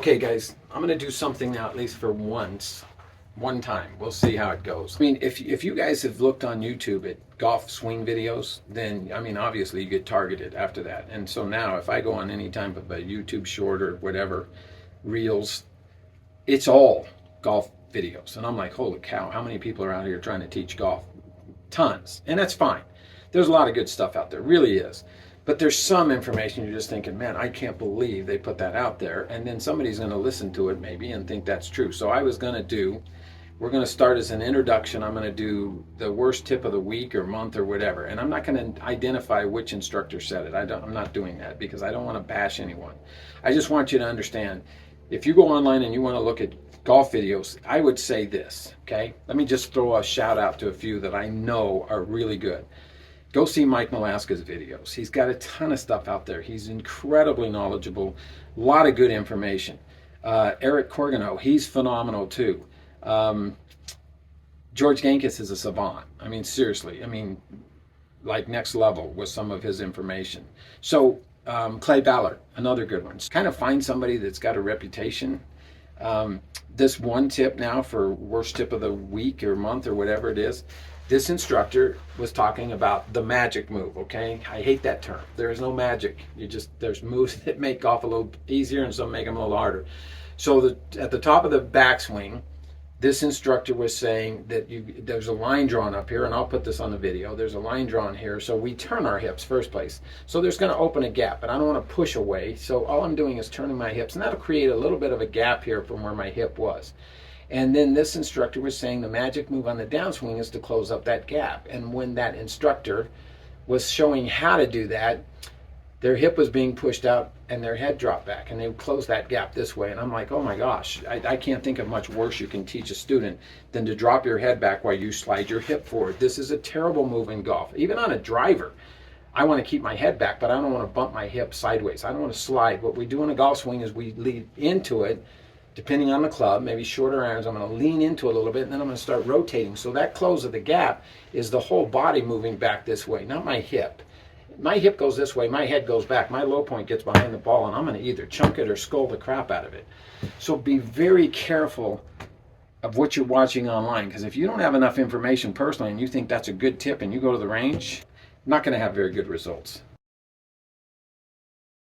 Okay, guys, I'm going to do something now, at least for one time. We'll see how it goes. I mean, if you guys have looked on YouTube at golf swing videos, then, I mean, obviously you get targeted after that. And so now if I go on any type of a YouTube short or whatever, Reels, it's all golf videos. And I'm like, holy cow, how many people are out here trying to teach golf? Tons. And that's fine. There's a lot of good stuff out there, really is. But there's some information you're just thinking, man, I can't believe they put that out there. And then somebody's going to listen to it maybe and think that's true. So we're going to start as an introduction. I'm going to do the worst tip of the week or month or whatever. And I'm not going to identify which instructor said it. I'm not doing that because I don't want to bash anyone. I just want you to understand, if you go online and you want to look at golf videos, I would say this, okay? Let me just throw a shout out to a few that I know are really good. Go see Mike Malaska's videos. He's got a ton of stuff out there. He's incredibly knowledgeable, a lot of good information. Eric Corgano, he's phenomenal too. George Gankis is a savant. I mean, seriously, I mean, like next level with some of his information. So Clay Ballard, another good one. Kind of find somebody that's got a reputation. This one tip now for worst tip of the week or month or whatever it is, this instructor was talking about the magic move, okay? I hate that term. There is no magic. There's moves that make golf a little easier and some make them a little harder. So at the top of the backswing, this instructor was saying that there's a line drawn up here, and I'll put this on the video. There's a line drawn here, so we turn our hips first place. So there's going to open a gap, but I don't want to push away. So all I'm doing is turning my hips, and that'll create a little bit of a gap here from where my hip was. And then this instructor was saying the magic move on the downswing is to close up that gap. And when that instructor was showing how to do that, their hip was being pushed out and their head dropped back, and they would close that gap this way. And I'm like, oh my gosh, I can't think of much worse you can teach a student than to drop your head back while you slide your hip forward. This is a terrible move in golf. Even on a driver, I want to keep my head back, but I don't want to bump my hip sideways. I don't want to slide. What we do in a golf swing is we lead into it, depending on the club, maybe shorter irons. I'm going to lean into it a little bit, and then I'm going to start rotating. So that close of the gap is the whole body moving back this way, not my hip. My hip goes this way, my head goes back, my low point gets behind the ball, and I'm going to either chunk it or skull the crap out of it. So be very careful of what you're watching online, because if you don't have enough information personally and you think that's a good tip and you go to the range, you're not going to have very good results.